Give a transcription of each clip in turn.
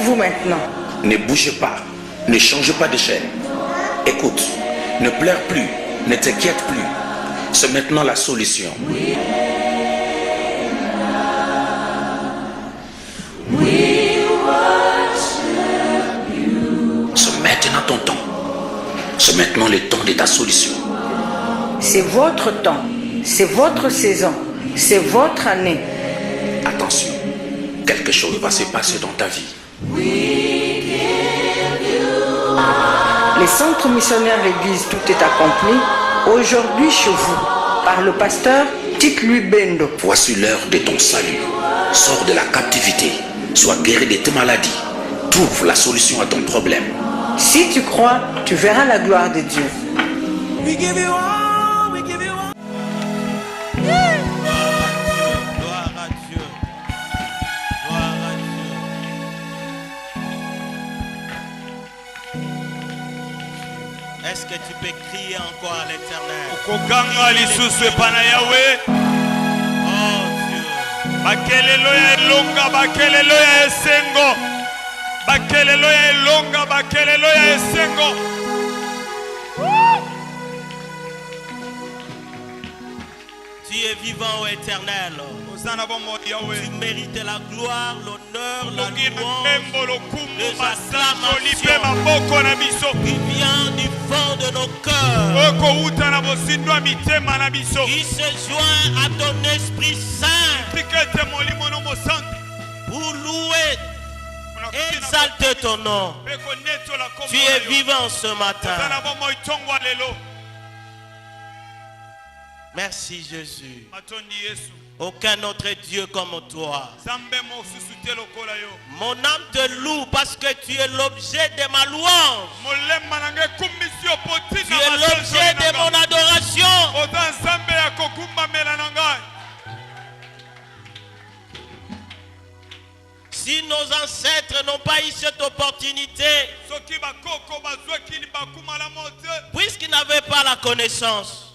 faites-vous maintenant? Ne bougez pas, ne changez pas de chaîne. Écoute, ne pleure plus, ne t'inquiète plus. C'est maintenant la solution. C'est maintenant ton temps. C'est maintenant le temps de ta solution. C'est votre temps, c'est votre saison, c'est votre année. Attention, quelque chose va se passer dans ta vie. Les centres missionnaires Église Tout est accompli, aujourd'hui chez vous, par le pasteur Tite Lubendo. Voici l'heure de ton salut. Sors de la captivité, sois guéri de tes maladies. Trouve la solution à ton problème. Si tu crois, tu verras la gloire de Dieu. We give you all, we give you all. Yeah. Gloire à Dieu. Gloire à Dieu. Est-ce que tu peux crier encore à l'Éternel? Oh Dieu. Bakelelo ya elonga, bakelelo ya esengo. Bakelelo ya elonga, bakelelo ya esengo. Tu es vivant, ô Éternel. Tu mérites la gloire, l'honneur, la louange, les acclamations qui vient du fond de nos cœurs, qui se joint à ton Esprit Saint pour louer, exalter ton nom. Tu es vivant ce matin. Merci Jésus. Aucun autre Dieu comme toi. Mon âme te loue parce que tu es l'objet de ma louange. Tu es l'objet de mon adoration. Si nos ancêtres n'ont pas eu cette opportunité, puisqu'ils n'avaient pas la connaissance,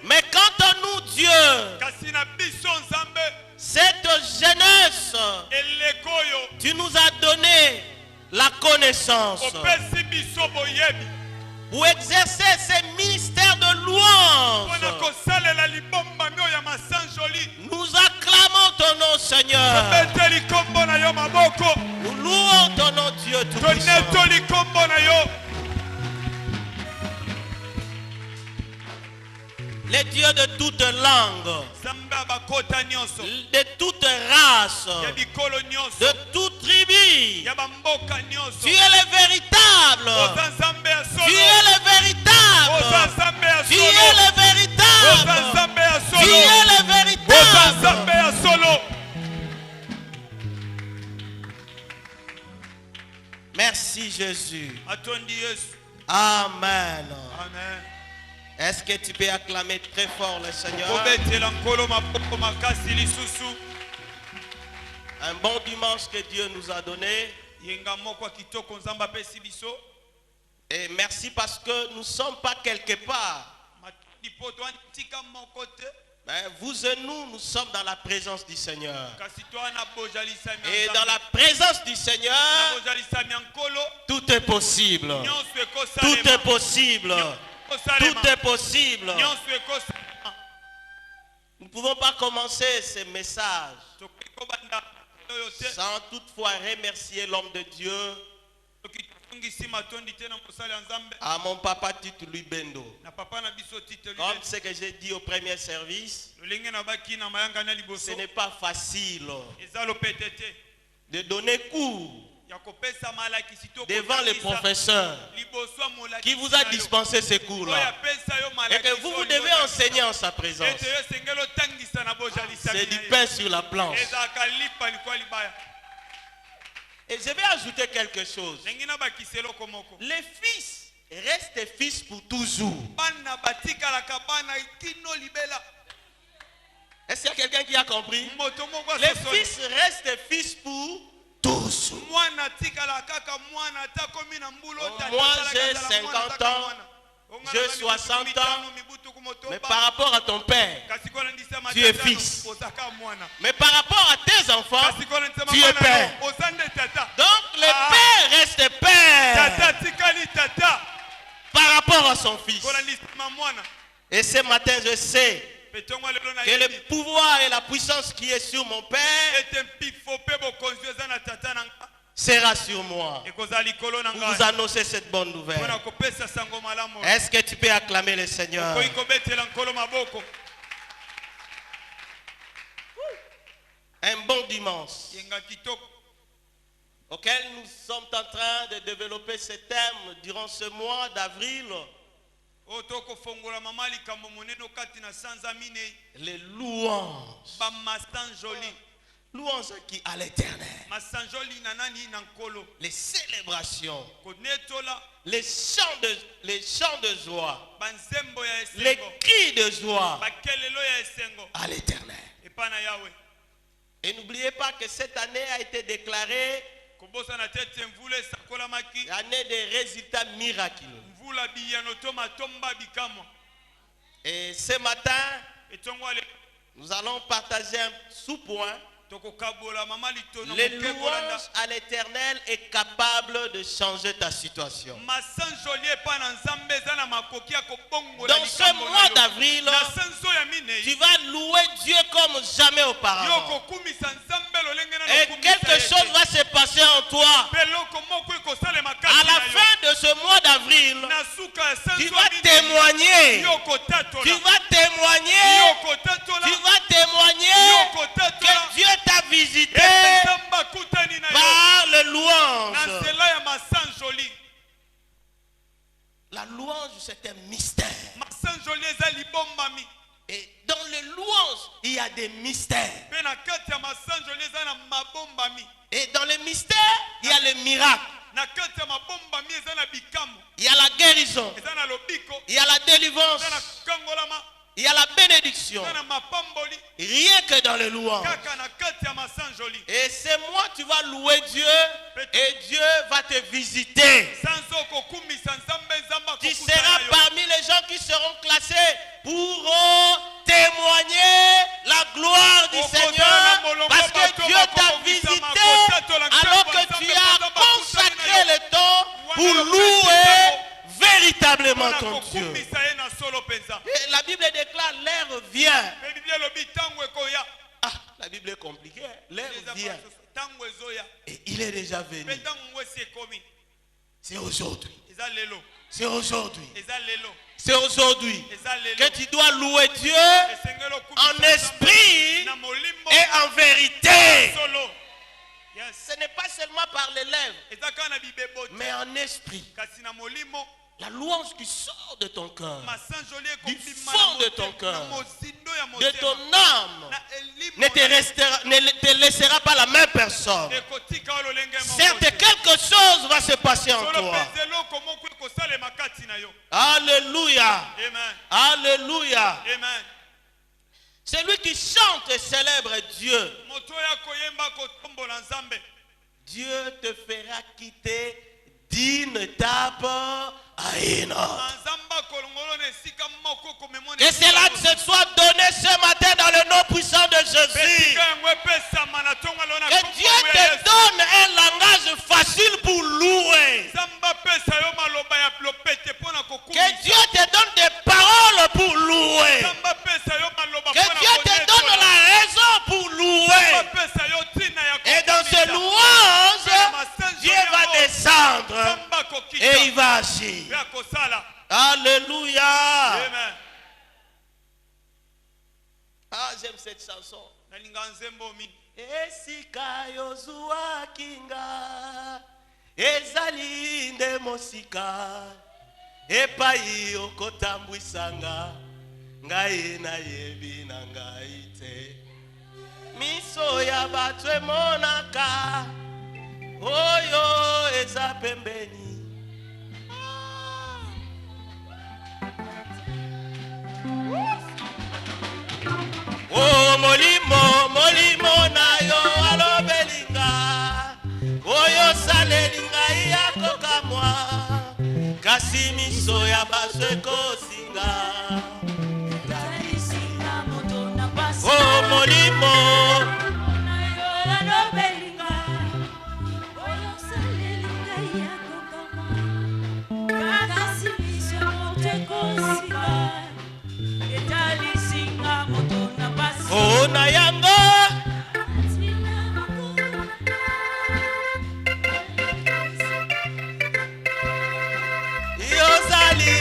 mais quant à nous, Dieu, cette jeunesse, tu nous as donné la connaissance pour exercer ces ministères de louange. Nous acclamons ton nom, Seigneur. Nous louons ton nom, Dieu tout-puissant. Les dieux de toute langue, de toute race, de toute tribu, tu es le véritable. Tu es le véritable. Tu es le véritable. Tu es le véritable. Merci Jésus. Amen. Est-ce que tu peux acclamer très fort le Seigneur? Un bon dimanche que Dieu nous a donné. Et merci parce que nous ne sommes pas quelque part. Mais vous et nous sommes dans la présence du Seigneur. Et dans la présence du Seigneur, tout est possible. Tout est possible. Tout est possible. Nous ne pouvons pas commencer ce message sans toutefois remercier l'homme de Dieu, à mon papa Tite Lubendo. Comme ce que j'ai dit au premier service, ce n'est pas facile de donner cours devant les professeurs qui vous a dispensé ces cours-là. Et que vous devez enseigner en sa présence. C'est du pain sur la planche. Et je vais ajouter quelque chose. Les fils restent fils pour toujours. Est-ce qu'il y a quelqu'un qui a compris? Les fils restent fils pour tous. Moi j'ai 50 ans, j'ai 60 ans, Mais par rapport à ton père, tu es fils. Mais par rapport à tes enfants, tu es père. Donc le père reste père par rapport à son fils. Et ce matin, je sais que le pouvoir et la puissance qui est sur mon père sera sur moi. Pour vous annoncer cette bonne nouvelle. Est-ce que tu peux acclamer le Seigneur? Un bon dimanche auquel nous sommes en train de développer ce thème durant ce mois d'avril. Les louanges. Louanges qui à l'éternel. Les célébrations. Les chants de joie. Les cris de joie à l'éternel. Et n'oubliez pas que cette année a été déclarée année des résultats miraculeux. Et ce matin, nous allons partager un sous-point. Les louanges à l'éternel est capable de changer ta situation. Dans ce mois d'avril, tu vas louer Dieu comme jamais auparavant. Et quelque chose va se passer en toi. À la fin de ce mois d'avril, tu vas témoigner. Tu vas témoigner. Tu vas témoigner que Dieu t'a visité par le louange. La louange, c'est un mystère. Et dans les louanges, il y a des mystères. Et dans les mystères, il y a le miracle. Il y a la guérison. Il y a la délivrance. Il y a la bénédiction. Rien que dans les louanges. Et c'est moi, tu vas louer Dieu et Dieu va te visiter. Tu seras parmi les gens qui seront classés pour témoigner la gloire du Seigneur. Parce que Dieu t'a visité alors que tu as consacré le temps pour louer véritablement ton Dieu. Et la Bible déclare l'heure vient. Ah, la Bible est compliquée. L'heure vient. Et il est déjà venu. C'est aujourd'hui. C'est aujourd'hui. C'est aujourd'hui que tu dois louer Dieu en esprit et en vérité. Ce n'est pas seulement par les lèvres, mais en esprit. La louange qui sort de ton cœur, du fond de ton cœur, de ton âme, ne te laissera pas la même personne. Certes, quelque chose va se passer en toi. Alléluia. Alléluia. Celui qui chante et célèbre Dieu, Dieu te fera quitter d'une étape à une autre. Que cela se soit donné ce matin dans le nom puissant de Jésus. Que Dieu te donne un langage facile pour louer. Que Dieu te donne des paroles pour louer. Que Dieu te donne la raison pour louer. Et dans ce louange, Dieu va descendre et il va agir. Alléluia. Amen. Ah, j'aime cette chanson. Esika yozua kinga ezali nde mosika epai okotambwisanga ngai na yebi na ngai te miso ya bato emonaka oyo eza pembeni. Oh molimo molimo na yo alobelinga oyo salelinga yako kamwa kasi miso ya bato ekosinga pona yango yozali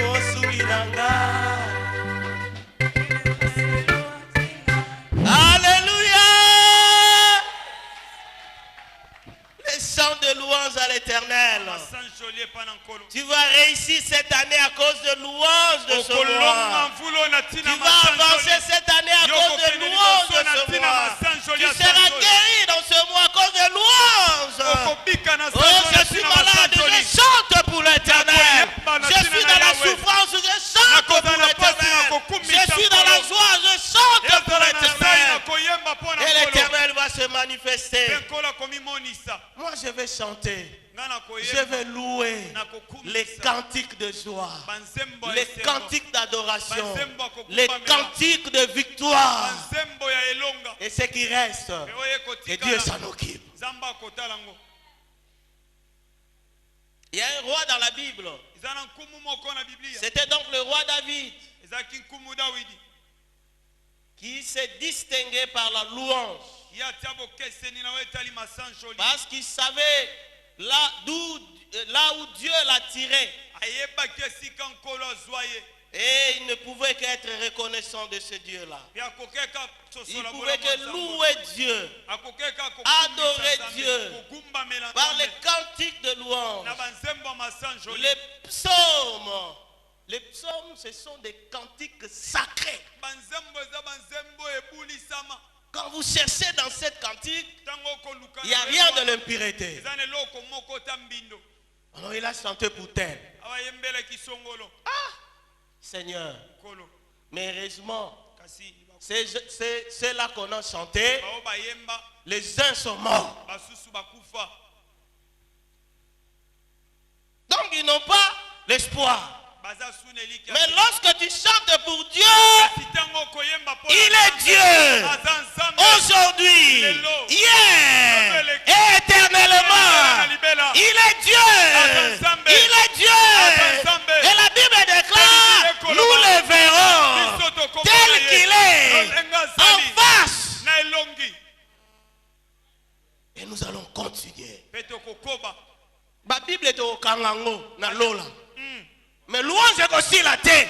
mosungi nanga. Alléluia. Les chants de louange à l'Éternel. Tu vas réussir cette année à cause de louange de ce mois. Tu vas avancer cette année à cause de louange de ce mois. Tu seras guéri dans ce mois à cause de louange. Oh, je suis malade, je chante pour l'Éternel. Je suis dans la souffrance, je chante pour l'Éternel. Je suis dans la joie, je chante pour l'Éternel. Et l'Éternel va se manifester. Moi je vais chanter. Je vais louer les cantiques de joie, les cantiques d'adoration, les cantiques de victoire. Et ce qui reste, que Dieu s'en occupe. Il y a un roi dans la Bible. C'était donc le roi David qui s'est distingué par la louange. Parce qu'il savait là où Dieu l'a tiré. Et il ne pouvait qu'être reconnaissant de ce Dieu-là. Il pouvait que louer Dieu, adorer Dieu par les cantiques de louange. Les psaumes, ce sont des cantiques sacrés. Quand vous cherchez dans cette cantique, il n'y a rien de l'impureté. Alors il a chanté pour tel. Ah, Seigneur. Mais heureusement, c'est là qu'on a chanté. Les uns sont morts. Donc ils n'ont pas l'espoir. Mais lorsque tu chantes pour Dieu, il est Dieu. Aujourd'hui, hier, et éternellement. Il est Dieu. Il est Dieu. Et la Bible déclare, nous le verrons tel qu'il est, en face. Et nous allons continuer. La Bible est au Kangango, na Lola. Mais louange est aussi la terre.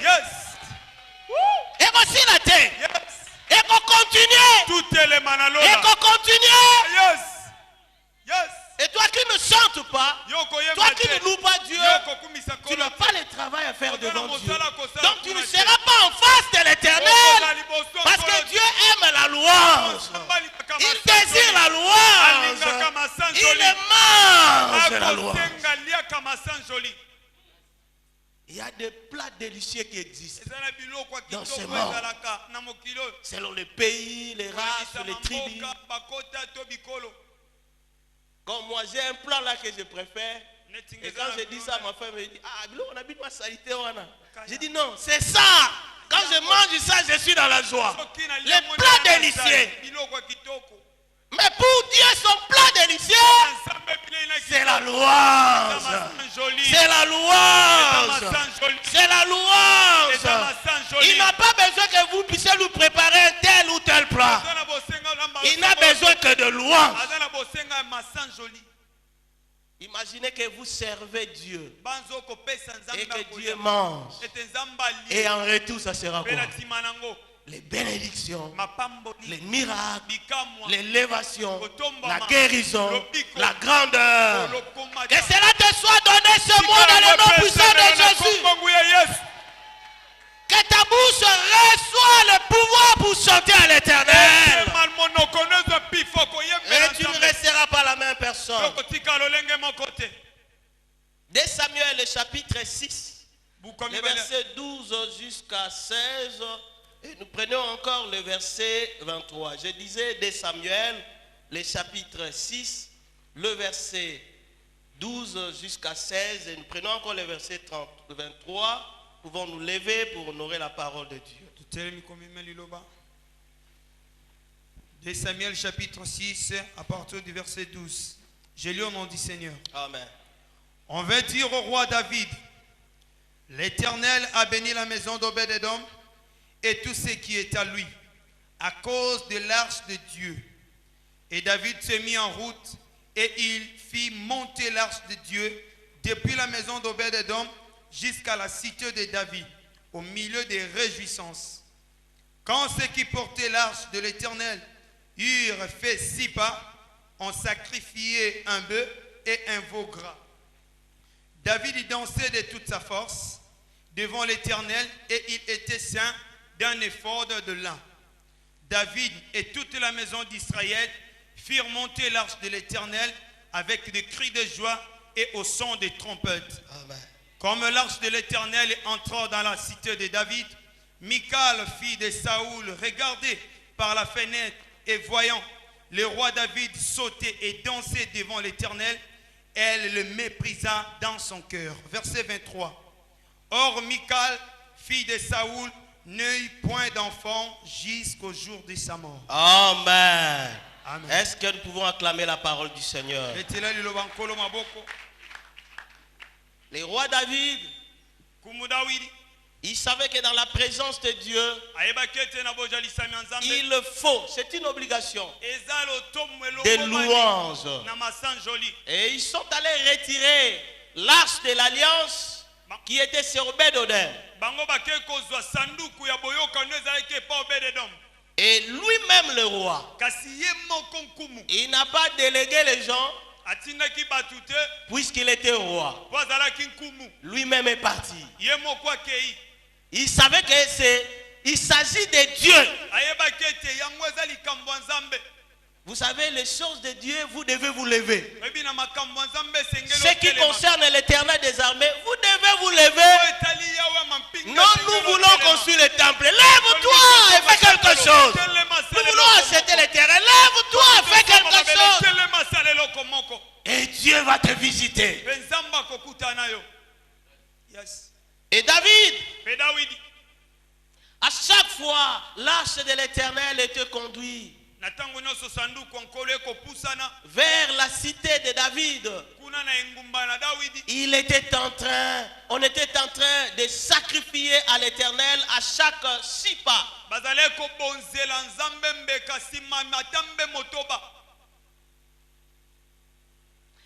Et aussi la terre. Et qu'on continue. Et qu'on continue. Et toi qui ne chantes pas, toi qui ne loues pas Dieu, tu n'as pas le travail à faire devant Dieu. Donc tu ne seras pas en face de l'Éternel. Parce que Dieu aime la louange. Il désire la louange. Il mange la louange. Il y a des plats délicieux qui existent dans ce monde. Selon les pays, les races, les tribus. Comme moi, j'ai un plat là que je préfère. Et quand je dis ça, ma femme me dit, ah, on habite ma salité. Je dis non, c'est ça. Quand je mange ça, je suis dans la joie. Les plats délicieux. Mais pour Dieu, son plat délicieux, c'est la louange. C'est la louange. C'est la louange. Il n'a pas besoin que vous puissiez lui préparer un tel ou tel plat. Il n'a besoin que de louange. Imaginez que vous servez Dieu et que Dieu mange. Et en retour, ça sera quoi? Les bénédictions, les miracles, l'élévation, la guérison, la grandeur. Que cela te soit donné ce mois dans le nom puissant de Jésus. Que ta bouche reçoit le pouvoir pour chanter à l'Éternel. Et tu ne resteras pas la même personne. 2 Samuel, le chapitre 6, le verset 12 jusqu'à 16. Et nous prenons encore le verset 23. Je disais 2 Samuel, le chapitre 6, le verset 12 jusqu'à 16. Et nous prenons encore le verset 23. Pouvons nous lever pour honorer la parole de Dieu. 2 Samuel chapitre 6, à partir du verset 12. J'ai lu au nom du Seigneur. Amen. On va dire au roi David, l'Éternel a béni la maison d'Obed-Edom et tout ce qui est à lui, à cause de l'arche de Dieu. Et David se mit en route et il fit monter l'arche de Dieu depuis la maison d'Obed-Edom jusqu'à la cité de David, au milieu des réjouissances. Quand ceux qui portaient l'arche de l'Éternel eurent fait 6 pas, on sacrifiait un bœuf et un veau gras. David y dansait de toute sa force devant l'Éternel et il était ceint d'un éphod de lin. David et toute la maison d'Israël firent monter l'arche de l'Éternel avec des cris de joie et au son des trompettes. Amen. Comme l'arche de l'Éternel entra dans la cité de David, Michal, fille de Saoul, regardait par la fenêtre et voyant le roi David sauter et danser devant l'Éternel, elle le méprisa dans son cœur. Verset 23. Or Michal, fille de Saoul, n'eut point d'enfant jusqu'au jour de sa mort. Amen. Amen. Est-ce que nous pouvons acclamer la parole du Seigneur? Le roi David, il savait que dans la présence de Dieu, il faut, c'est une obligation, des louanges. Et ils sont allés retirer l'arche de l'alliance qui était sur Obed-Edom. Et lui-même le roi, il n'a pas délégué les gens puisqu'il était roi. Lui-même est parti. Il savait il s'agit de Dieu. Vous savez, les choses de Dieu, vous devez vous lever. Ce qui concerne l'Éternel des armées, vous devez vous lever. Non, nous voulons construire le temple. Lève-toi et fais quelque chose. Nous voulons acheter l'Éternel. Lève-toi et fais quelque chose. Et Dieu va te visiter. Et David, à chaque fois, l'arche de l'Éternel était conduite vers la cité de David. On était en train de sacrifier à l'Éternel à chaque 6 pas.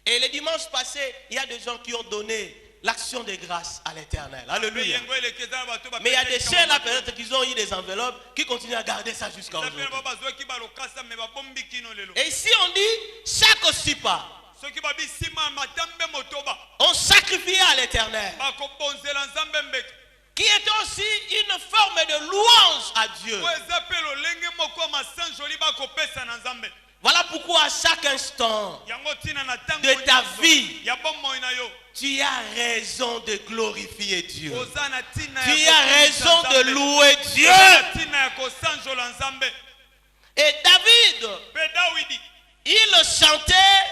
Et le dimanche passé, il y a des gens qui ont donné l'action de grâce à l'Éternel. Alléluia. Mais il y a des chaînes là peut-être qui ont eu des enveloppes qui continuent à garder ça jusqu'à aujourd'hui. Et ici on dit chaque 6 pas, on sacrifiait à l'Éternel, qui est aussi une forme de louange à Dieu. Voilà pourquoi à chaque instant de ta vie, tu as raison de glorifier Dieu. Tu as raison de louer Dieu. Et David, il chantait,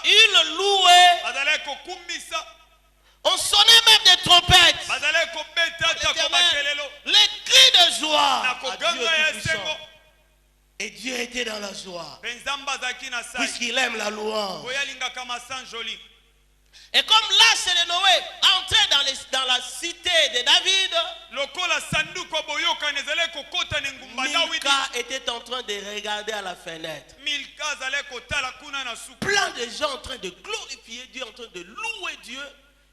il louait, on sonnait même des trompettes, les cris de joie à Dieu Tout-Puissant. Et Dieu était dans la joie, puisqu'il aime la louange. Et comme l'arche de Noé entrait dans la cité de David, Milka était en train de regarder à la fenêtre. Plein de gens en train de glorifier Dieu, en train de louer Dieu.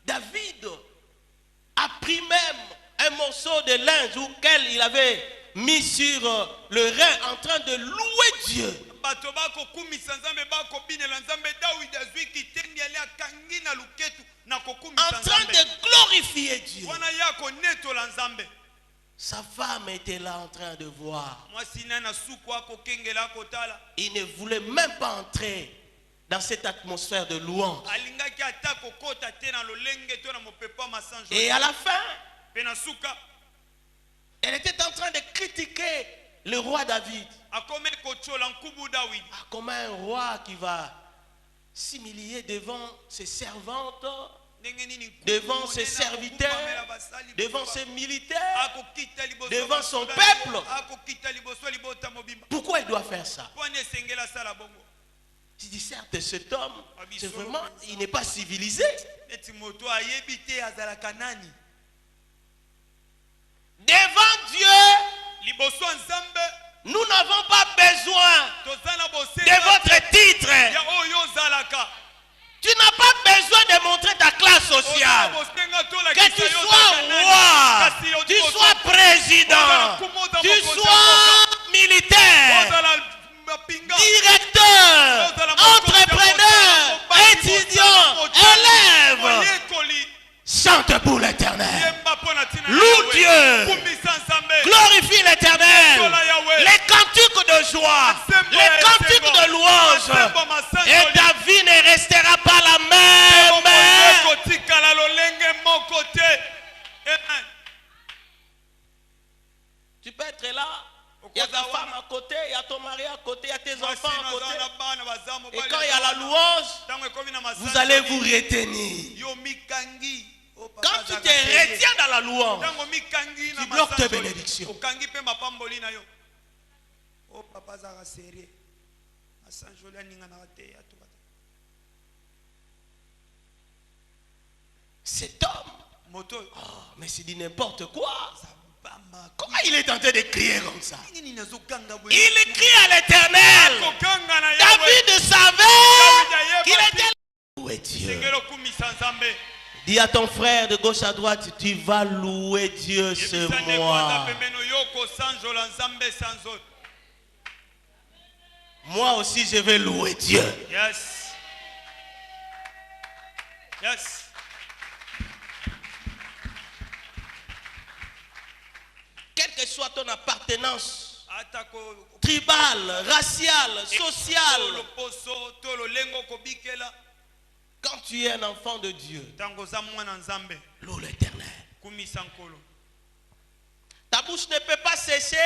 David a pris même un morceau de linge auquel il avait mis sur le rein en train de louer Dieu. En train de glorifier Dieu. Sa femme était là en train de voir. Il ne voulait même pas entrer dans cette atmosphère de louange. Et à la fin, elle était en train de critiquer le roi David. Comme un roi qui va s'humilier devant ses servantes, devant ses serviteurs, devant ses militaires, devant son peuple. Pourquoi il doit faire ça? Je dis certes, cet homme, c'est vraiment, il n'est pas civilisé. Devant Dieu, Nous n'avons pas besoin de votre titre. Tu n'as pas besoin de montrer ta classe sociale. Que tu sois roi, tu sois président, tu sois militaire, directeur, entrepreneur, étudiant, élève. Chante pour l'Éternel. Loue Dieu. Glorifie l'Éternel. Les cantiques de joie, les cantiques de louange. Et ta vie ne restera pas la même. Tu peux être là. Il y a ta femme à côté, il y a ton mari à côté, il y a tes enfants à côté. Et quand il y a la louange, vous allez vous retenir. Quand tu te retiens dans la louange, tu bloques tes bénédictions. Cet homme, mais c'est dit n'importe quoi. Comment il est tenté de crier comme ça? Il crie à l'Éternel. David savait qu'il était loué Dieu. Dis à ton frère de gauche à droite, tu vas louer Dieu ce mois. Moi aussi je vais louer Dieu. Yes. Yes. Quelle que soit ton appartenance tribale, raciale, sociale, quand tu es un enfant de Dieu, loue l'Éternel. Ta bouche ne peut pas sécher.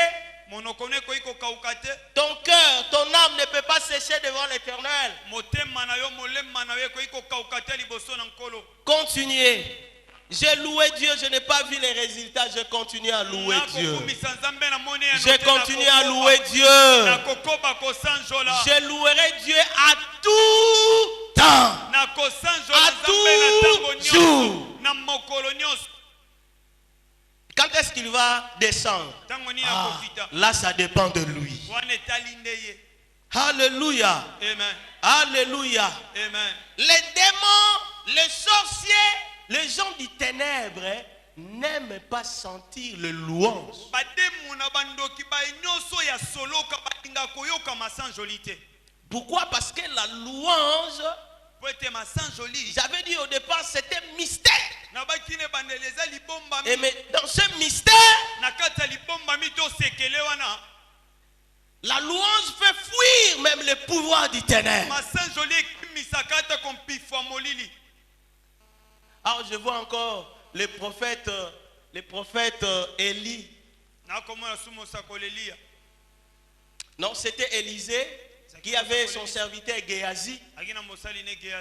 Ton cœur, ton âme ne peut pas sécher devant l'Éternel. Continuez. J'ai loué Dieu, je n'ai pas vu les résultats, je continue à louer Dieu. Je continue à louer Dieu. Je louerai Dieu à tout temps, à tout jour. Quand est-ce qu'il va descendre? Là, ça dépend de lui. Alléluia. Amen. Alléluia. Amen. Les démons, les sorciers, les gens du ténèbre n'aiment pas sentir le louange. Pourquoi? Parce que la louange, j'avais dit au départ, c'était mystère. Et mais dans ce mystère, la louange fait fuir même le pouvoir du ténèbre. Alors je vois encore les prophètes Élie. Non, c'était Élisée qui avait son serviteur Géasi.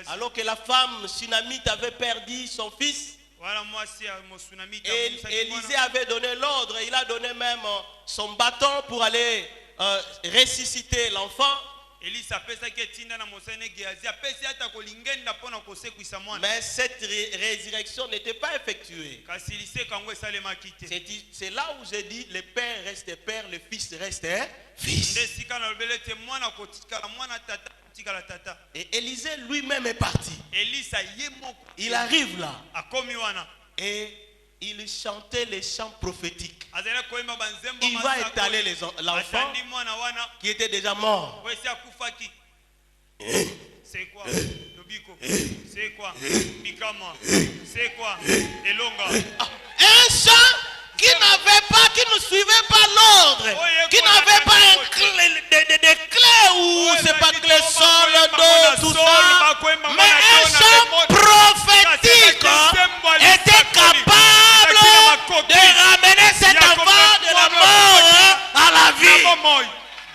Alors que la femme Sunamite avait perdu son fils. Et Élisée avait donné l'ordre, il a donné même son bâton pour aller ressusciter l'enfant. Mais cette résurrection n'était pas effectuée. C'est là où j'ai dit le père reste père, le fils reste fils. Et Élisée lui-même est parti. Il arrive là. Et il chantait les chants prophétiques. Il va étaler l'enfant qui était déjà mort. C'est quoi? C'est quoi? Bikama. C'est quoi? Elonga. Un chant qui ne suivait pas l'ordre, qui n'avait pas des clés ou c'est pas clé sol, do, tout ça, mais un chant prophétique était capable de ramener cet enfant de la mort à la vie.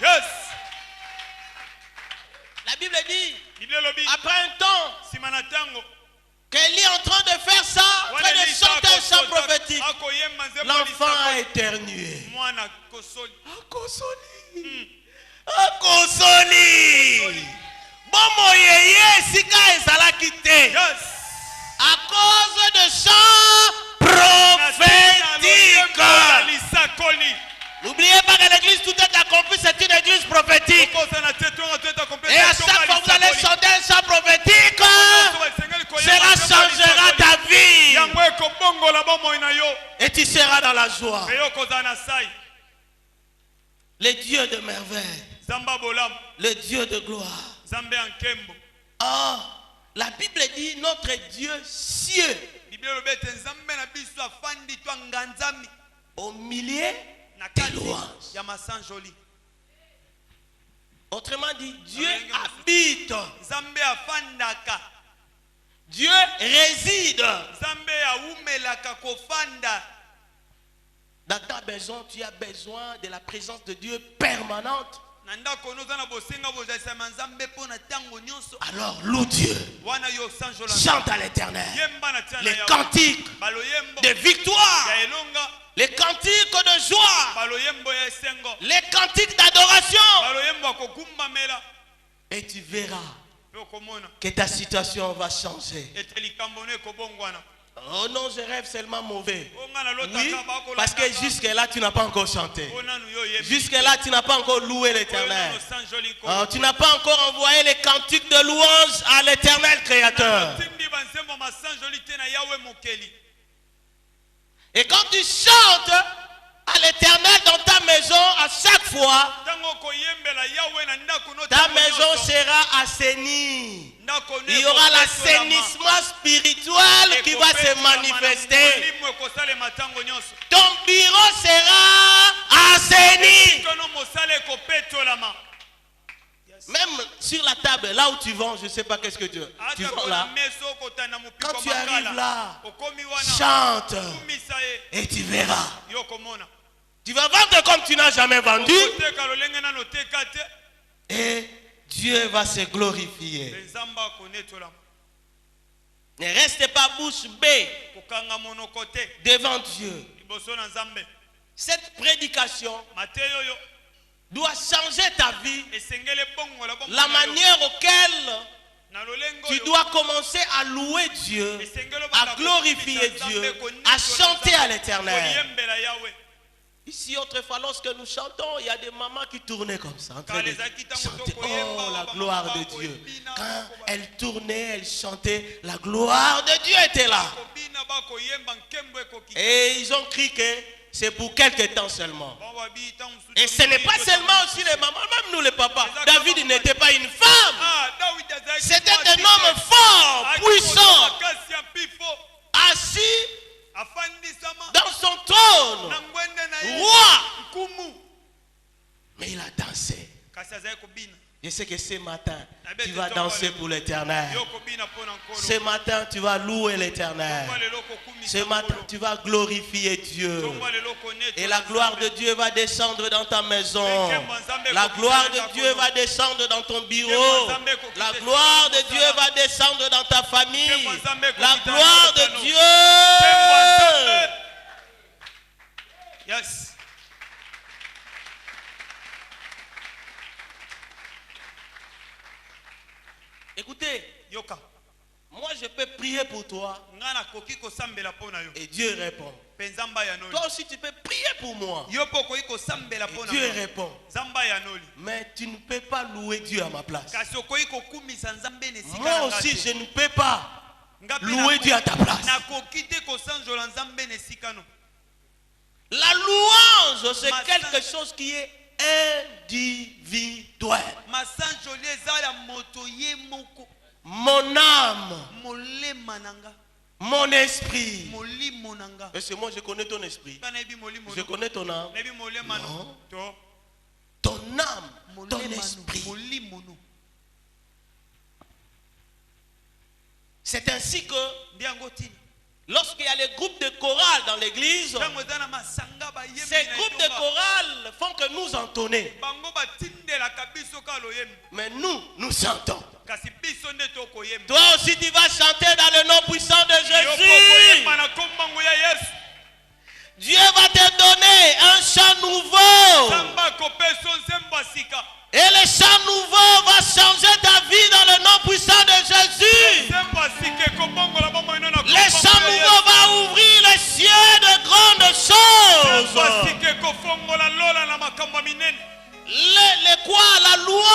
Yes. La Bible dit, après un temps, qu'Élie est en train de faire ça, en train de chanter un chant prophétique, l'enfant a éternué. Akosoli. Bomo yeye sika ezala kite. À cause de chants prophétiques. N'oubliez pas que l'église tout est accompli Et à chaque fois que vous allez chanter un chant prophétique, cela changera ta vie. Et tu seras dans la joie. Le Dieu de merveille. Le Dieu de gloire. Oh, la Bible dit notre Dieu cieux. Au milieu des louanges. Autrement dit, Dieu habite. Dieu réside. Dans ta maison, tu as besoin de la présence de Dieu permanente. Alors loue Dieu. Chante à l'Éternel. Les cantiques de victoire. Les cantiques de joie. Les cantiques d'adoration. Et tu verras que ta situation va changer. Oh non, je rêve seulement mauvais. Oui, parce que jusque-là, tu n'as pas encore chanté. Jusque-là, tu n'as pas encore loué l'Éternel. Oh, tu n'as pas encore envoyé les cantiques de louange à l'Éternel Créateur. Et quand tu chantes à l'Éternel dans ta maison, à chaque fois, ta maison sera assainie. Il y aura l'assainissement spirituel qui va se manifester. Ton bureau sera assaini. Même sur la table, là où tu vends, je ne sais pas qu'est-ce que tu vends là. Quand tu arrives là, chante et tu verras. Tu vas vendre comme tu n'as jamais vendu. Et Dieu va se glorifier. Ne reste pas bouche bée devant Dieu. Cette prédication doit changer ta vie. La manière auquel tu dois commencer à louer Dieu, à glorifier Dieu, à chanter à l'Éternel. Ici, autrefois, lorsque nous chantons, il y a des mamans qui tournaient comme ça, en train de chanter. Oh, la gloire de Dieu. Quand elles tournaient, elles chantaient, la gloire de Dieu était là. Et ils ont crié que c'est pour quelques temps seulement. Et ce n'est pas seulement aussi les mamans, même nous les papas. David n'était pas une femme. C'était un homme fort, puissant, assis dans son trône, roi. Mais il a dansé. Je sais que ce matin, tu vas danser pour l'Éternel. Ce matin, tu vas louer l'Éternel. Ce matin, tu vas glorifier Dieu. Et la gloire de Dieu va descendre dans ta maison. La gloire de Dieu va descendre dans ton bureau. La gloire de Dieu va descendre dans ta famille. La gloire de Dieu. Yes. Écoutez, moi je peux prier pour toi et Dieu répond. Toi aussi tu peux prier pour moi et Dieu répond. Mais tu ne peux pas louer Dieu à ma place. Moi aussi je ne peux pas louer Dieu à ta place. La louange, c'est quelque chose qui est individuel. Mon âme, mon esprit. Est-ce que moi je connais ton esprit? Je connais ton âme? Non. Ton âme, ton esprit. C'est ainsi que lorsqu'il y a les groupes de chorale dans l'église, ces groupes de chorale font que nous entonnons. Mais nous chantons. Toi aussi tu vas chanter dans le nom puissant de Jésus. Dieu va te donner un chant nouveau. Et le chant nouveau va changer ta vie dans le nom puissant de Jésus. Le chant nouveau va ouvrir les cieux de grandes choses. Le quoi? La louange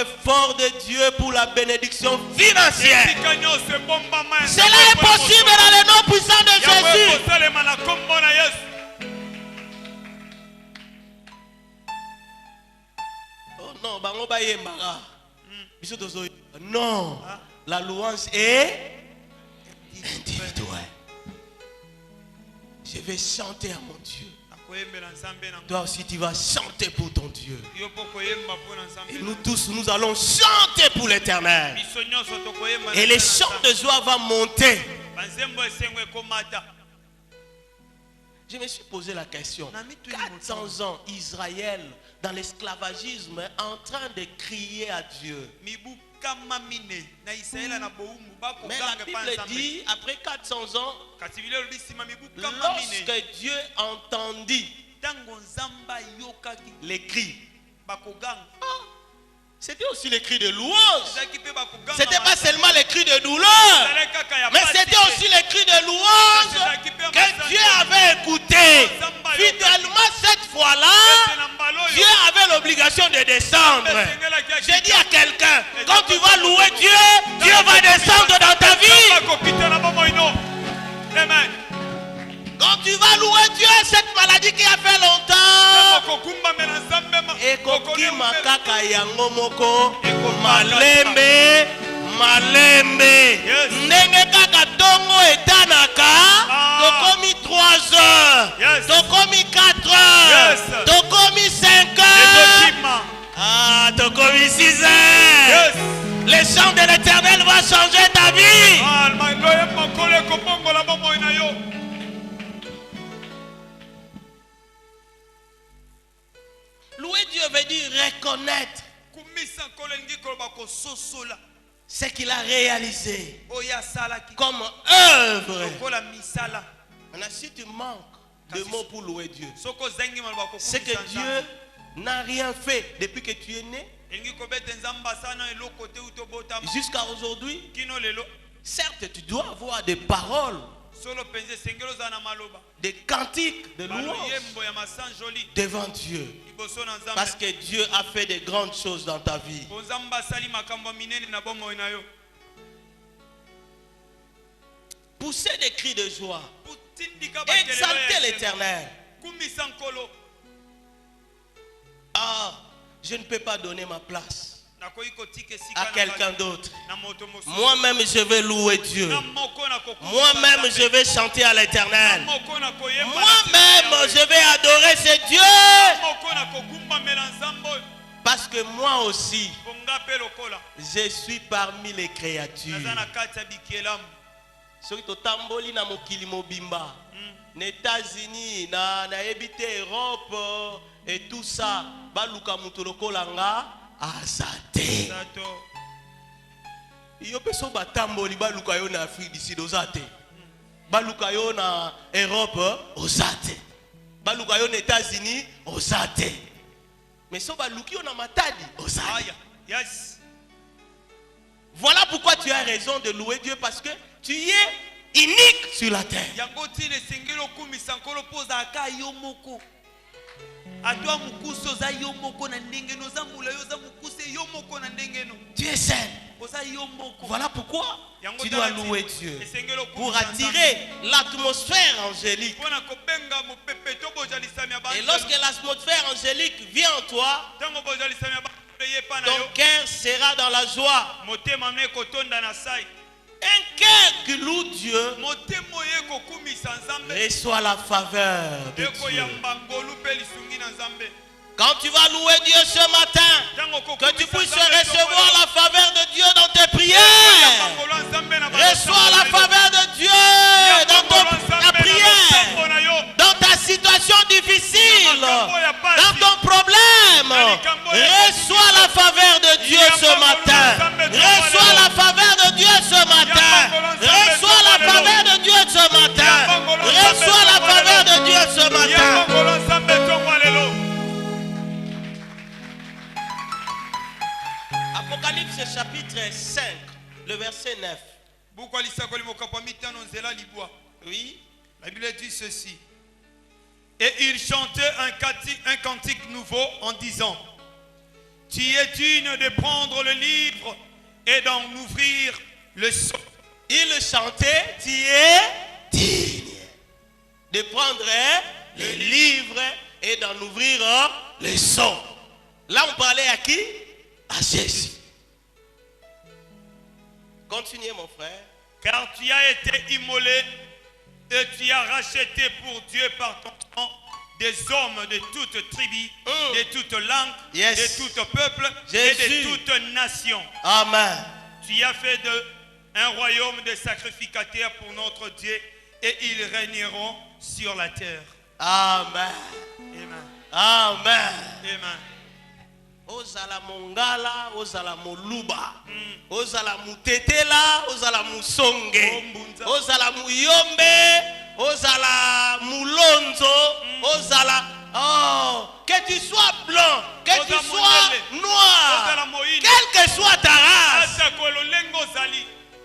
est fort de Dieu pour la bénédiction financière. Cela est possible dans le nom puissant de Jésus. Oh non, bango ba yembara. Biso tozo. Non, la louange est individuelle. Je vais chanter à mon Dieu. Toi aussi tu vas chanter pour ton Dieu. Et nous tous nous allons chanter pour l'Éternel. Et les chants de joie vont monter. Je me suis posé la question. 400 ans, Israël dans l'esclavagisme est en train de crier à Dieu. Mais la Bible dit, après 400 ans, lorsque Dieu entendit les cris, c'était aussi les cris de louange. C'était pas seulement les cris de douleur, mais c'était aussi les cris de louange que Dieu avait écouté. Finalement, cette fois-là, Dieu avait l'obligation de descendre. J'ai dit à quelqu'un, quand tu vas louer Dieu, Dieu va descendre dans ta vie. Amen. Quand tu vas louer Dieu, cette maladie qui a fait longtemps, ekoki makaka yango moko malembe malembe ndenge kaka tongo etanaka tokomi 3 heures tokomi 4 heures tokomi 5 heures tokomi 6 heures. Les chants de l'Éternel vont changer ta vie. Louer Dieu veut dire reconnaître ce qu'il a réalisé comme œuvre. Maintenant, si tu manques de mots pour louer Dieu, c'est que Dieu n'a rien fait depuis que tu es né jusqu'à aujourd'hui. Certes, tu dois avoir des paroles, des cantiques de louange devant Dieu, parce que Dieu a fait de grandes choses dans ta vie. Poussez des cris de joie, exaltez l'Éternel. Ah, je ne peux pas donner ma place à quelqu'un d'autre. Moi-même je vais louer Dieu. Moi-même je vais chanter à l'Éternel. Moi-même je vais adorer ce Dieu. Parce que moi aussi je suis parmi les créatures. Soki totamboli na mokili mobimba, na États-Unis, na ebite Europe et tout ça, baluka mutu lokola nga azate. Yo peso batamboli baluka yo na Afrique du Sud ozate. Baluka yo na Europe ozate. Baluka yo na États-Unis ozate. Mais so baluki yo na Matadi ozate. Yes. Voilà pourquoi tu as raison de louer Dieu, parce que tu es unique sur la terre. Tu es seul. Voilà pourquoi tu dois louer Dieu, pour attirer l'atmosphère angélique. Et lorsque l'atmosphère angélique vient en toi, ton cœur sera dans la joie. Un cœur qui loue Dieu reçoit la faveur de Dieu. Quand tu vas louer Dieu ce matin, que tu puisses recevoir la faveur de Dieu dans tes prières. Reçois la faveur de Dieu dans ta prière, dans ta situation difficile, dans ton problème. Reçois la faveur de Dieu ce matin. Reçois la faveur de Dieu ce matin. Reçois la faveur de Dieu ce matin. Reçois la faveur de Dieu ce matin. Apocalypse chapitre 5, le verset 9. Oui. La Bible dit ceci. Et il chantait un cantique nouveau en disant: Tu es digne de prendre le livre et d'en ouvrir le sceau. Il chantait, tu es digne de prendre le livre et d'en ouvrir le sceau. Là, on parlait à qui? À Jésus. Continuez, mon frère. Car tu as été immolé et tu as racheté pour Dieu par ton sang des hommes de toute tribu, de toute langue, de tout peuple et de toute nation. Amen. Tu as fait un royaume de sacrificateurs pour notre Dieu et ils régneront sur la terre. Amen. Amen. Amen. Amen. Ozala mongala, ozala moluba, ozala mutetela, ozala musonge, ozala muyombe, ozala mulonzo, ozala, que tu sois blanc, que tu sois noir, quelle que soit ta race,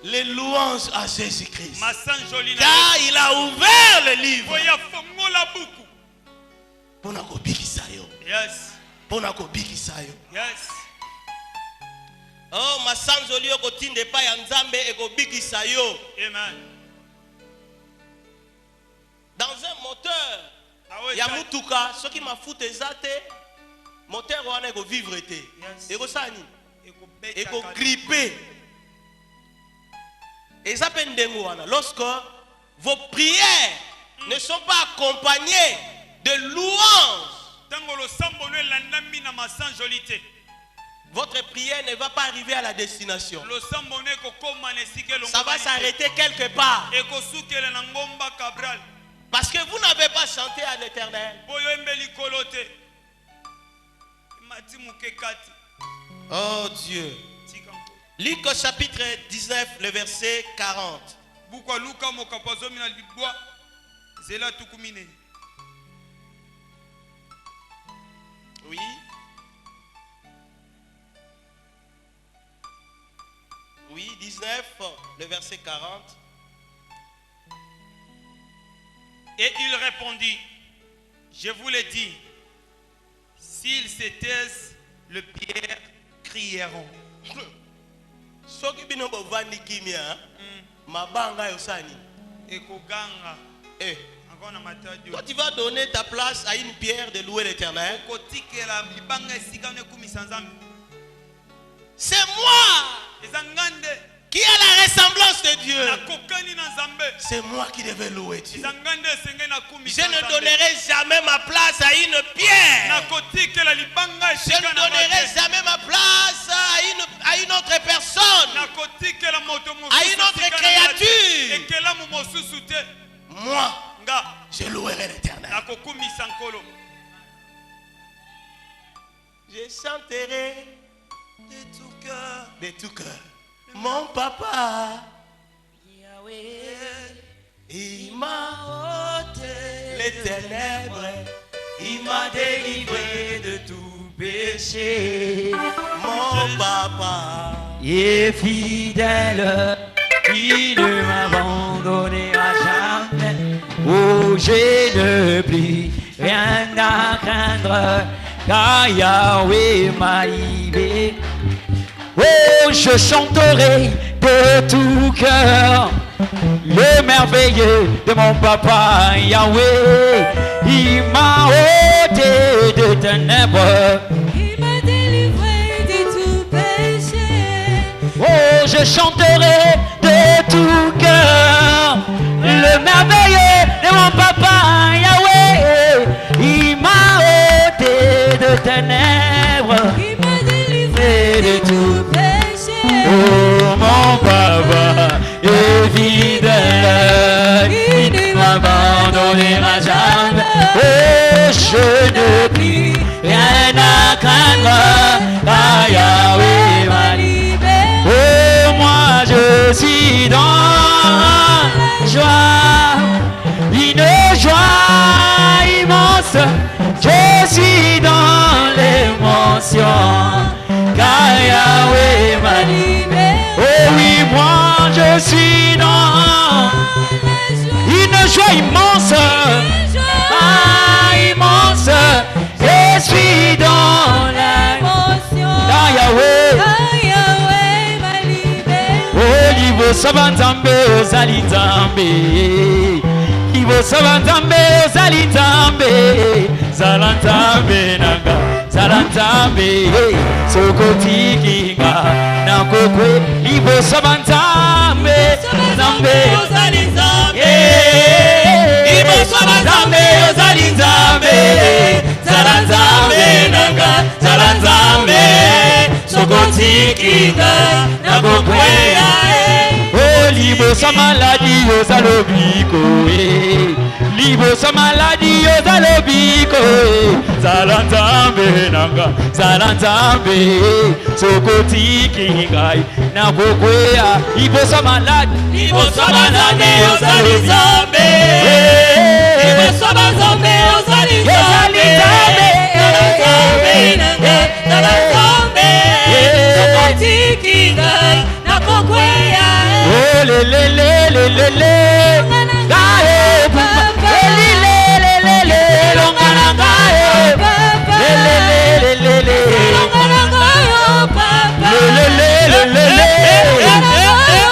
les louanges à Jésus-Christ, car il a ouvert le livre. Yes. Yes. Oh, masanzoli okotinde pa ya nzambe ekobikisa yo. Amen. Dans un moteur, ya mutuka soki mafuta ezate, moteur wana eko vivre te. Eko sani? Eko gripper. Eza pe ndengo wana. Lorsque vos prières ne sont pas accompagnées de louanges, votre prière ne va pas arriver à la destination. Ça va s'arrêter quelque part. Parce que vous n'avez pas chanté à l'Éternel. Oh Dieu. Luc au chapitre 19, le verset 40. Oui. Oui, 19, le verset 40. Et il répondit, je vous le dis, s'ils se taisent, le pierre crieront. Soki bino bovandi kimia, mabanga yosani. Ekoganga. Eh. Toi tu vas donner ta place à une pierre de louer l'Éternel. C'est moi qui a la ressemblance de Dieu. C'est moi qui devais louer Dieu. Je ne donnerai jamais ma place à une pierre. Je ne donnerai jamais ma place à une autre personne, à une autre créature. Moi, je louerai l'Éternel. Je chanterai de tout cœur. Mon papa, Yahweh, il m'a ôté les ténèbres, il m'a délivré de tout péché. Mon papa est fidèle, il ne m'abandonnera jamais. Oh, j'ai ne plus rien à craindre, car Yahweh m'a libéré. Oh, je chanterai de tout cœur le merveilleux de mon papa Yahweh. Il m'a ôté de ténèbres, il m'a délivré de tout péché. Oh, je chanterai de tout cœur le merveilleux de mon papa Yahweh. Il m'a ôté de ténèbres, il m'a délivré de tout péché. Oh, mon papa est fidèle, il ne m'abandonnera jamais. Oh, je n'ai plus rien à craindre, car Yahweh m'a libéré. Oh, moi je suis dans la joie, une joie immense. Je suis dans l'émotion, car Yahweh m'a libéré. Oh oui, moi je suis dans une joie immense, immense. Je suis dans l'émotion, liboso banzambe ozali nzambe liboso banzambe ozali nzambe zala nzambe nanga zala nzambe sokotikinga nakokwe liboso banzambe nzambe ozali nzambe liboso banzambe ozali nzambe zala nzambe nanga zala nzambe sokotikinga nakokweya liboso maladi ozalobiko liboso maladi ozalobiko zala nzambe nanga zala nzambe sokotiki ngai nakokweya liboso maladi ozali nzambe liboso banzambe ozali nzambe zala nzambe nanga zala nzambe sokotiki ngai nakokweya le le le le le le gae papa le le le le le longana gae le le le le le le longana gae papa le le le le le le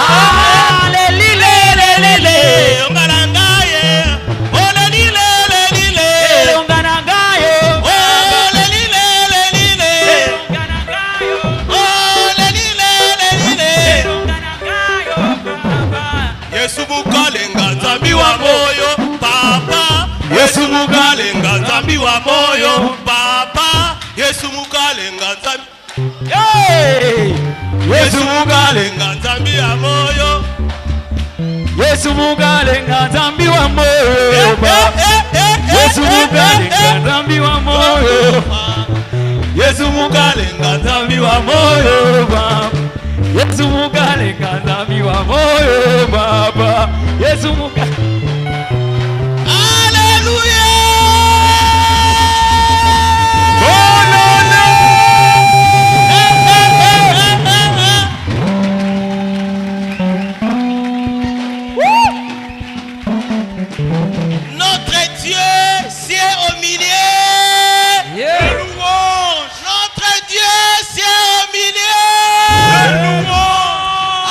ah le le le le le le longana gae oh le le le le le longana gae oh le le le le le longana gae oh le le le le le Yesu mukalenga nzambi wa moyo papa Yesu mukalenga nzambi wa moyo papa Yesu mukalenga nzambi Yesu mukalenga nzambi wa moyo Yesu mukalenga nzambi wa moyo Yesu mukalenga nzambi wa moyo Yesu mukalenga nzambi wa moyo papa Yesu mukalenga nzambi wa moyo baba Yesu mukalenga Alléluia Oh non non Notre Dieu sied au milieu de louange Notre Dieu sied au milieu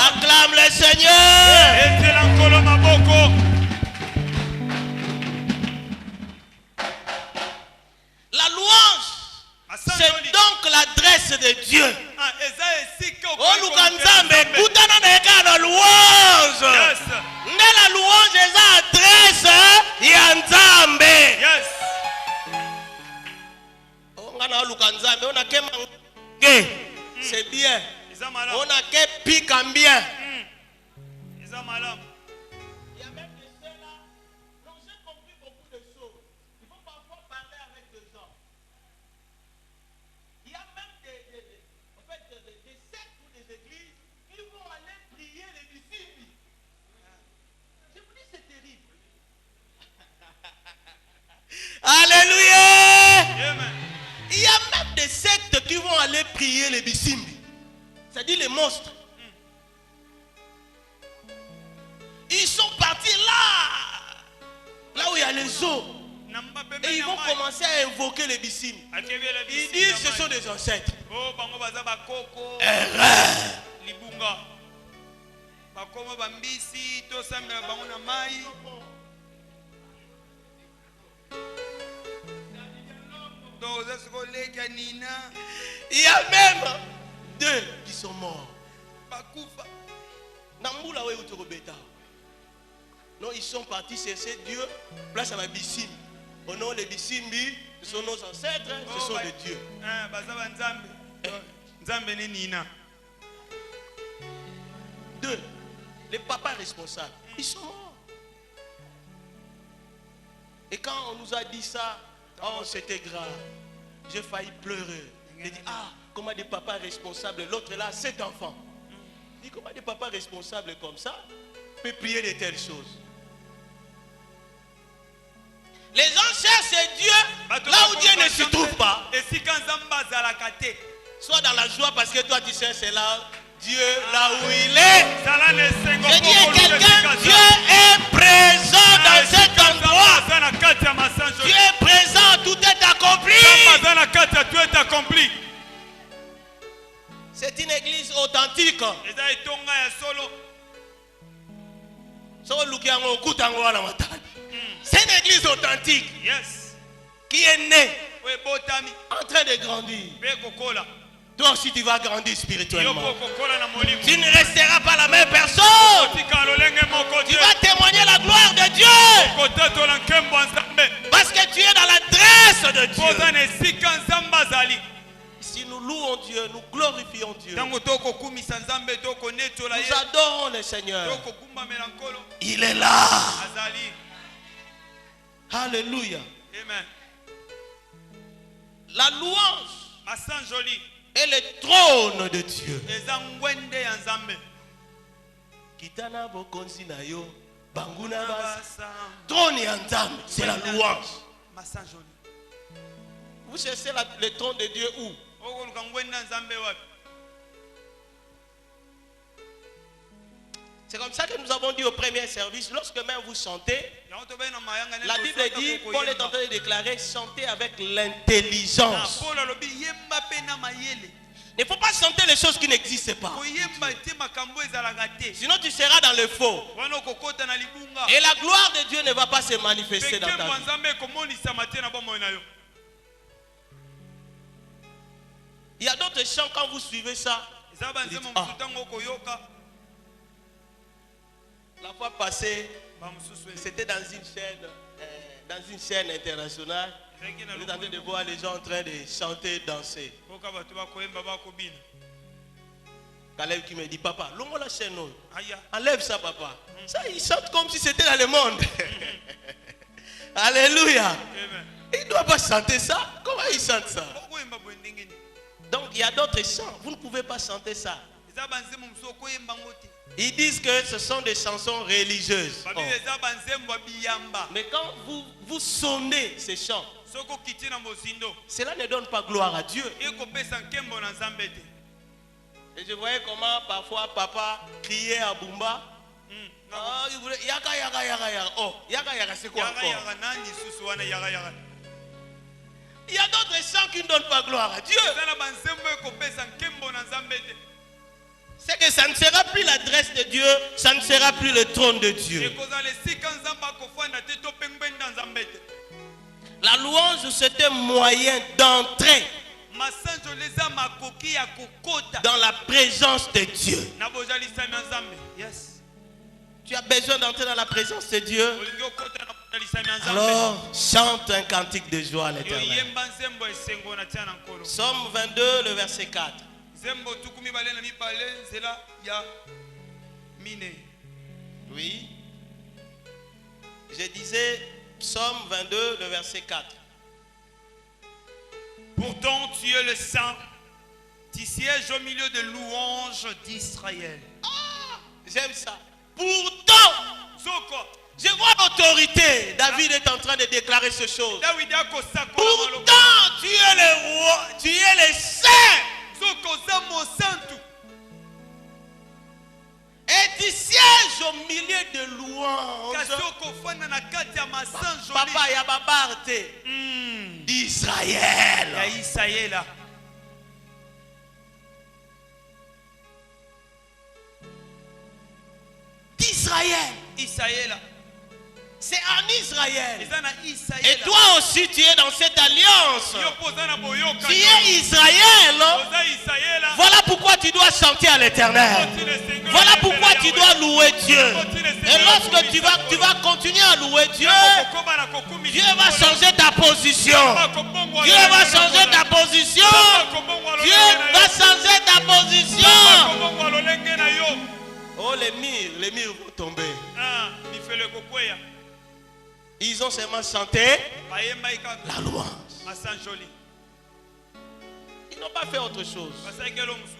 Acclame le Seigneur. La louange, c'est donc l'adresse de Dieu. Oh, Lukanzambe, Koutana neka la louange. Ne la louange est l'adresse Yanzambe. Oh, ngana Lukanzambe, on a qu'un c'est bien. On a qu'un pique en bien. Il y a même des ceux là. Donc j'ai compris beaucoup de choses. Il faut parfois parler avec des gens. Il y a même des sectes ou des églises qui vont aller prier les disciples. Je vous dis c'est terrible. Alléluia. Il y a même des sectes qui vont aller prier les disciples. C'est-à-dire les monstres. Ils sont partis là où il y a les eaux. Et ils vont commencer à invoquer les bissim. Ils disent que ce sont des ancêtres. Il y a même 2 qui sont morts. Non, ils sont partis chercher Dieu, place à ma bissim. Au nom des bissimbi, ce sont nos ancêtres, ce sont des dieux. 2, les papas responsables, ils sont morts. Et quand on nous a dit ça, oh c'était grave. J'ai failli pleurer. J'ai dit, ah, comment des papas responsables, l'autre là, 7 enfants. J'ai dit, comment des papas responsables comme ça peuvent prier de telles choses? Les gens cherchent Dieu là où Dieu ne se trouve pas. Sois dans la joie parce que toi tu cherches là Dieu là où il est. Je dis à quelqu'un, Dieu est présent dans cet endroit. Dieu est présent, tout est accompli. C'est une église authentique. C'est une église authentique. Yes. Qui est née We botami. en train de grandir. Be kokola. Toi aussi tu vas grandir spirituellement. Yoko kokola na molimo. Tu ne resteras pas la même personne. Tika lolenge moko Tu Dieu. vas témoigner la gloire de Dieu. Kotato la nkembo nzambe. Parce que tu es dans l'adresse de Dieu. Pozane sika nzamba zali. Si nous louons Dieu, nous glorifions Dieu. Tango toko kumisa nzambe toko netola ye. Nous adorons le Seigneur. Toko kumba melankolo. Il est là. Azali. Alléluia. Amen. La louange Masan joli. est le trône de Dieu. Eza ngwende ya nzambe. Kitana bokonzi na yo, banguna bas. Basa. Trône ya nzambe, c'est la louange. Masan joli. Vous cherchez le trône de Dieu où? Oko luka ngwende nzambe wapi? C'est comme ça que nous avons dit au premier service, lorsque même vous chantez, la Bible dit, Paul est en train de déclarer, chantez avec l'intelligence. Il ne faut pas chanter les choses qui n'existent pas. Sinon tu seras dans le faux. Et la gloire de Dieu ne va pas se manifester dans ta vie. Il y a d'autres chants, quand vous suivez ça, vous dites, ah. La fois passée, c'était dans une chaîne internationale. Vous êtes en train de voir les gens en train de chanter, danser. Caleb qui me dit, papa, l'homme la chaîne, enlève ça, papa. Ça, il chante comme si c'était dans le monde. Alléluia. Il ne doit pas chanter ça. Comment il chante ça? Donc, il y a d'autres chants. Vous ne pouvez pas chanter ça. Ils disent que ce sont des chansons religieuses. Oh. Mais quand vous sonnez ces chants, cela ne donne pas gloire à Dieu. Et je voyais comment parfois papa criait à Bumba. Oh, il voulait yaka yaka yaka yaka. Oh, yaka yaka c'est quoi encore? Il y a d'autres chants qui ne donnent pas gloire à Dieu. C'est que ça ne sera plus l'adresse de Dieu, ça ne sera plus le trône de Dieu. La louange, c'est un moyen d'entrer dans la présence de Dieu. Tu as besoin d'entrer dans la présence de Dieu. Alors, chante un cantique de joie à l'Éternel. Psaume 22, le verset 4. Oui. Je disais Psaume 22, le verset 4. Pourtant tu es le saint, tu sièges au milieu de louanges d'Israël. Ah, j'aime ça. Pourtant, je vois l'autorité. David est en train de déclarer ces choses. Pourtant, tu es le roi, tu es le saint. Et tu sièges au milieu de louanges. Papa Yababarte d'Israël. D'Israël. C'est en Israël. Et toi aussi tu es dans cette alliance. Tu es Israël. Voilà pourquoi tu dois chanter à l'Éternel. Voilà pourquoi tu dois louer Dieu. Et lorsque tu vas continuer à louer Dieu, Dieu va changer ta position. Dieu va changer ta position. Dieu va changer ta position. Oh, les murs vont tomber. Ils ont seulement chanté la louange. Ils n'ont pas fait autre chose.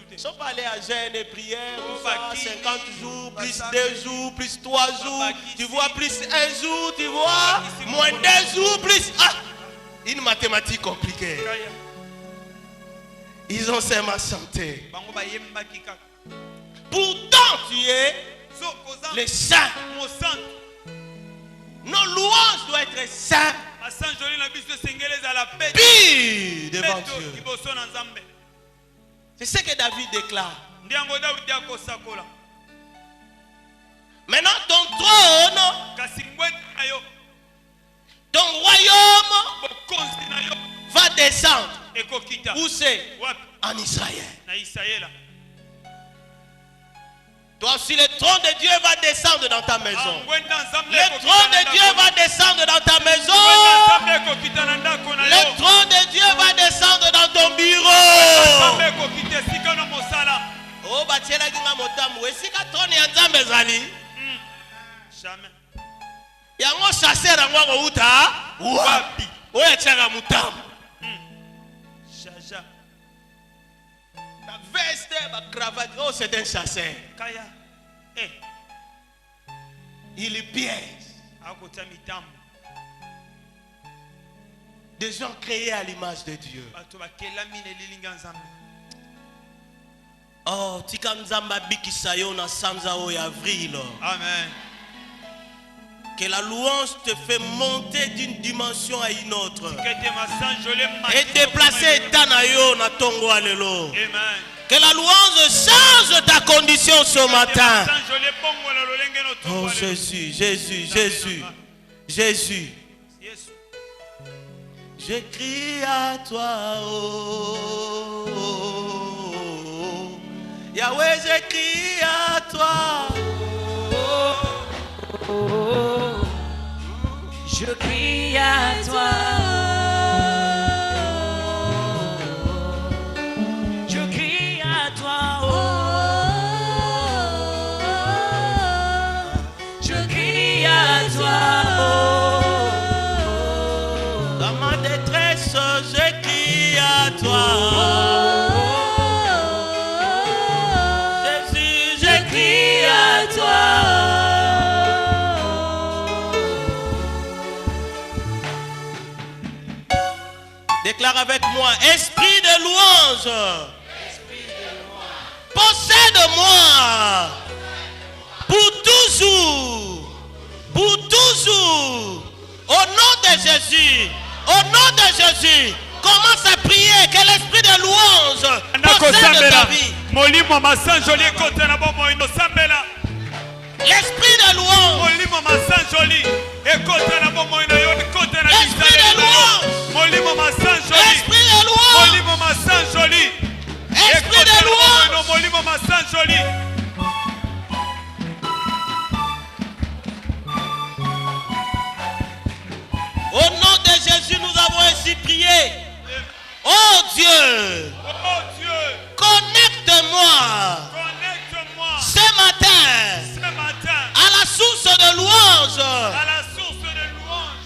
Ils ne sont pas allés à jeûne et prière, 50 jours, plus 2 jours, plus 3 jours. Tu vois, plus 1 jour, tu vois, moins 2 jours, plus... Ah, une mathématique compliquée. Ils ont seulement chanté. Pourtant, tu es le saint. Nos louanges doivent être saintes. Pire devant Dieu. C'est ce que David déclare. Maintenant, ton trône, ton royaume va descendre. Où c'est? En Israël. Toi aussi, le trône de Dieu va descendre dans ta maison. Le trône de Dieu va descendre dans ta maison. Le trône de Dieu va descendre dans ton bureau. Oh, batiela kinga motamu. Esika trône ya Nzambe ezali. Jamais. Yango chasser yango ko uta. Wapi. Oya tshaka motamu. Chacha. La veste, la cravate. Oh, c'est un chasseur. Kaya. Eh. Il piège. Des gens créés à l'image de Dieu. Oh, tika nzamba bikisa yo na sanza o ya avril. Amen. Que la louange te fait monter d'une dimension à une autre. Et déplacer état yo na tongo alelo. Amen. Que la louange change ta condition ce matin. Oh Jésus, Jésus, Jésus, Jésus. Je crie à toi, oh, Yahweh, je crie à toi. Je crie à toi. Jésus, je crie à toi. Déclare avec moi, esprit de louange, possède-moi pour toujours, au nom de Jésus, au nom de Jésus. Commence à prier que l'esprit de louange possède ta vie. L'esprit de louange. L'esprit de louange. L'esprit de louange. L'esprit de louange. Au nom de Jésus, nous avons ainsi prié. Oh Dieu, connecte-moi ce matin à la source de louange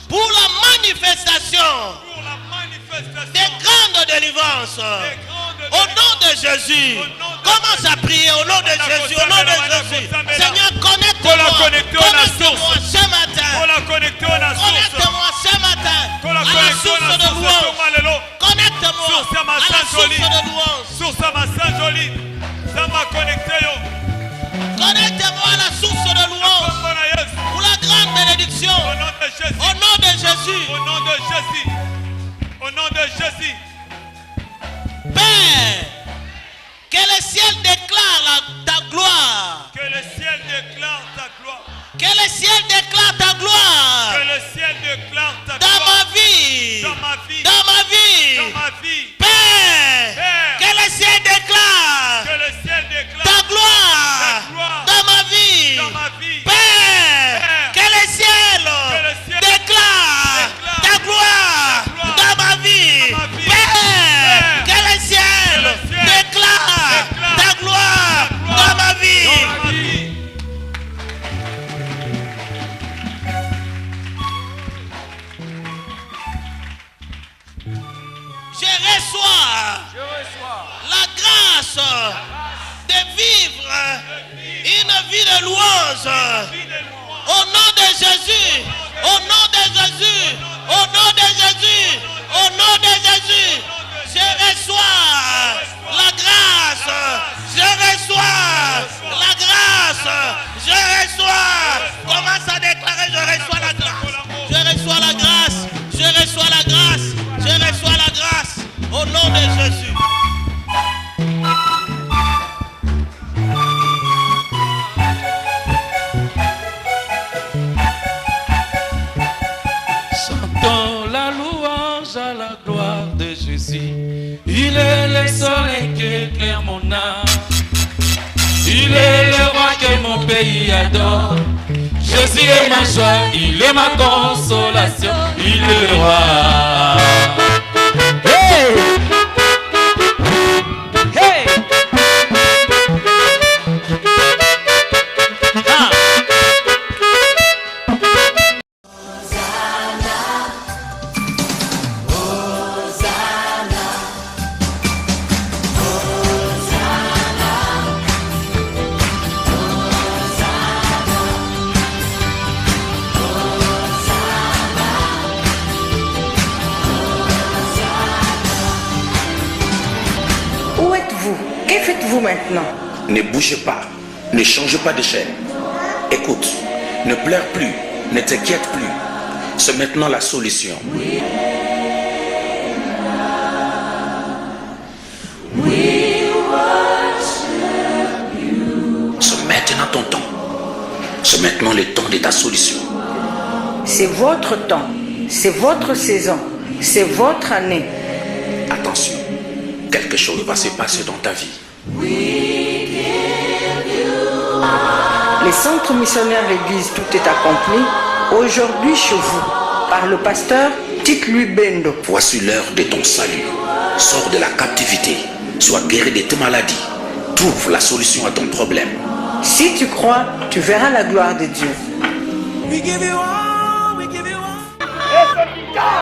pour la manifestation des grandes délivrances. Au nom de Jésus, commence à prier au nom de Jésus, au nom de Jésus. Seigneur, connecte-moi ce matin. Connecte-moi ce matin à la source de louange. Connecte-moi à la source de louange. Connecte-moi à la source de louange pour la grande bénédiction. Au nom de Jésus. Au nom de Jésus. Au nom de Jésus. Père, que le ciel déclare ta gloire. Que le ciel déclare ta gloire. Que le ciel déclare ta gloire. Que le ciel déclare ta gloire. Dans ma vie. Dans ma vie. Dans ma vie. Dans ma vie. Père, que le ciel déclare. Que le ciel déclare ta gloire. Dans ma vie. Dans ma vie. Père, que le ciel déclare ta gloire. Dans ma vie. Père, que le ciel déclare ta gloire. Dans ma vie. Je reçois la grâce de vivre une vie de louange. Au nom de Jésus, au nom de Jésus, au nom de Jésus, au nom de Jésus, je reçois la grâce, je reçois la grâce, je reçois. Commence à déclarer, je reçois la grâce, je reçois la grâce, je reçois la grâce, je reçois la grâce, au nom de Jésus. Il est le soleil qui éclaire mon âme. Il est le roi que mon pays adore. Jésus est ma joie, il est ma consolation. Il est le roi. Hey! Hey! Ah! Où êtes-vous? Que faites-vous maintenant? Ne bougez pas, ne change pas de chaîne. Écoute, ne pleure plus, ne t'inquiète plus. C'est maintenant la solution. C'est maintenant ton temps. C'est maintenant le temps de ta solution. C'est votre temps, c'est votre saison, c'est votre année. Attention, quelque chose va se passer dans ta vie. Les centres missionnaires l'église Tout est accompli, aujourd'hui chez vous, par le pasteur Tite Lubendo. Voici l'heure de ton salut. Sors de la captivité. Sois guéri de tes maladies. Trouve la solution à ton problème. Si tu crois, tu verras la gloire de Dieu. We give you all